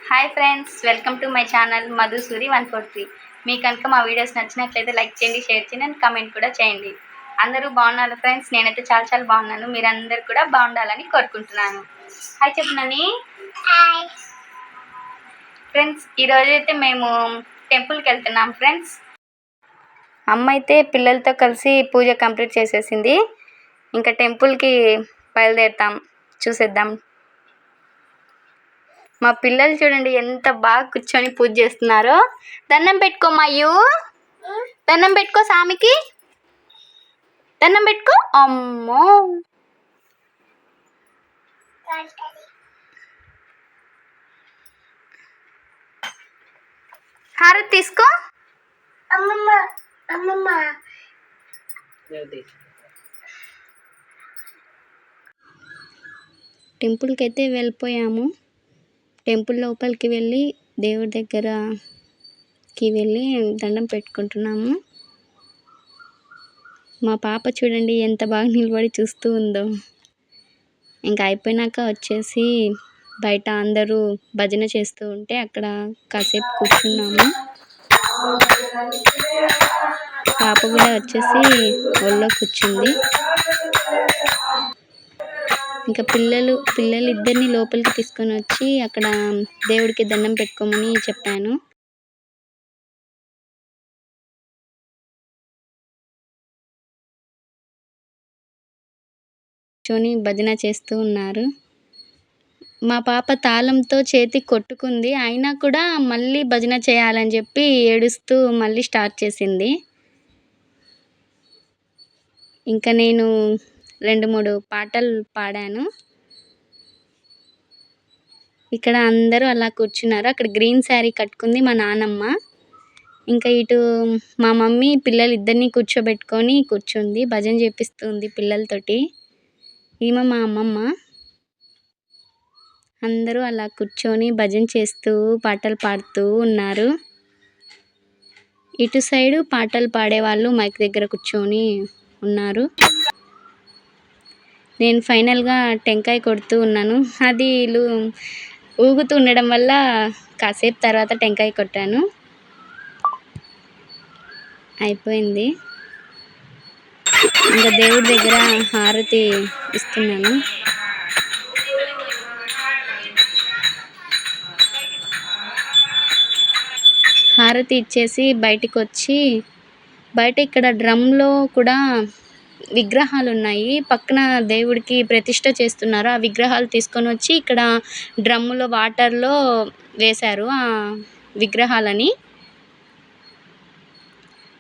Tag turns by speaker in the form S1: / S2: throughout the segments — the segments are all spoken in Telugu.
S1: Hi friends, welcome to my channel Madhusuri 143. మీకు కనుక మా వీడియోస్ నచ్చినట్లయితే లైక్ చేయండి, షేర్ చేయండి అండ్ కామెంట్ కూడా చేయండి. అందరూ బాగున్నారు ఫ్రెండ్స్. నేనైతే చాలా చాలా బాగున్నాను. మీరందరూ కూడా బాగుండాలని కోరుకుంటున్నాను. హాయ్ చెప్పనని.
S2: హాయ్
S1: ఫ్రెండ్స్, ఈరోజు అయితే మేము టెంపుల్కి వెళ్తున్నాం ఫ్రెండ్స్. అమ్మ అయితే పిల్లలతో కలిసి పూజ కంప్లీట్ చేసేసింది. ఇంకా టెంపుల్కి బయలుదేరుతాం, చూసేద్దాం. మా పిల్లలు చూడండి ఎంత బాగా కూర్చొని పూజ చేస్తున్నారో. దండం పెట్టుకో మయ్యు, దండం పెట్టుకో, సామికి దండం పెట్టుకో. అమ్మో, హారతి తీసుకో.
S2: అమ్మమ్మ అమ్మమ్మ
S1: టెంపుల్కి అయితే వెళ్ళిపోయాము. టెంపుల్ లోపలికి వెళ్ళి దేవుడి దగ్గరకి వెళ్ళి దండం పెట్టుకుంటున్నాము. మా పాప చూడండి ఎంత బాగా నిలబడి చూస్తూ ఉందో. ఇంకా అయిపోయినాక వచ్చేసి బయట అందరూ భజన చేస్తూ ఉంటే అక్కడ కాసేపు కూర్చున్నాము. పాప కూడా వచ్చేసి ఒళ్ళో కూర్చుంది. ఇంకా పిల్లలు ఇద్దరిని లోపలికి తీసుకొని వచ్చి అక్కడ దేవుడికి దండం పెట్టుకోమని చెప్పాను. కూర్చొని భజన చేస్తూ ఉన్నారు. మా పాప తాళంతో చేతి కొట్టుకుంది, అయినా కూడా మళ్ళీ భజన చేయాలని చెప్పి ఏడుస్తూ మళ్ళీ స్టార్ట్ చేసింది. ఇంకా నేను 2-3 పాటలు పాడాను. ఇక్కడ అందరూ అలా కూర్చున్నారు. అక్కడ గ్రీన్ శారీ కట్టుకుంది మా నానమ్మ. ఇంకా ఇటు మా మమ్మీ పిల్లలు ఇద్దరిని కూర్చోబెట్టుకొని కూర్చుంది, భజన చేపిస్తుంది పిల్లలతోటి. ఈమె మా అమ్మమ్మ. అందరూ అలా కూర్చొని భజన చేస్తూ పాటలు పాడుతూ ఉన్నారు. ఇటు సైడు పాటలు పాడేవాళ్ళు మైక్ దగ్గర కూర్చొని ఉన్నారు. నేను ఫైనల్గా టెంకాయ కొడుతూ ఉన్నాను. అది ఊగుతూ ఉండడం వల్ల కాసేపు తర్వాత టెంకాయ కొట్టాను. అయిపోయింది. ఇంకా దేవుడి దగ్గర హారతి ఇస్తున్నాను. హారతి ఇచ్చేసి బయటికి వచ్చి, బయట ఇక్కడ డ్రమ్లో కూడా విగ్రహాలు ఉన్నాయి. పక్కన దేవుడికి ప్రతిష్ఠ చేస్తున్నారు. ఆ విగ్రహాలు తీసుకొని వచ్చి ఇక్కడ డ్రమ్ములో వాటర్లో వేశారు ఆ విగ్రహాలని.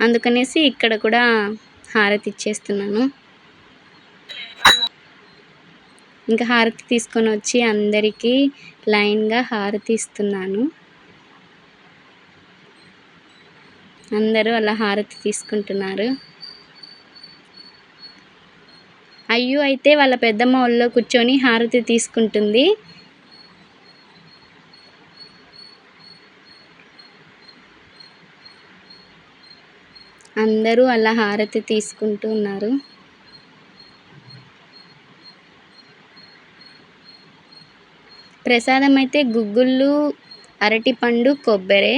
S1: అందుకనేసి ఇక్కడ కూడా హారతి ఇచ్చేస్తున్నాను. ఇంకా హారతి తీసుకొని వచ్చి అందరికీ లైన్గా హారతి ఇస్తున్నాను. అందరూ అలా హారతి తీసుకుంటున్నారు. అయ్యు అయితే వాళ్ళ పెద్దమ్మ ఒళ్ళో కూర్చొని హారతి తీసుకుంటుంది. అందరూ అలా హారతి తీసుకుంటూ ఉన్నారు. ప్రసాదం అయితే గుగ్గుళ్ళు, అరటిపండు, కొబ్బరి.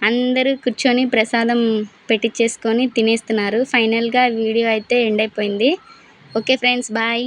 S1: అందరూ కూర్చొని ప్రసాదం పెట్టించేసుకొని తినేస్తున్నారు. ఫైనల్గా వీడియో అయితే ఎండ్ అయిపోయింది. Okay friends, bye.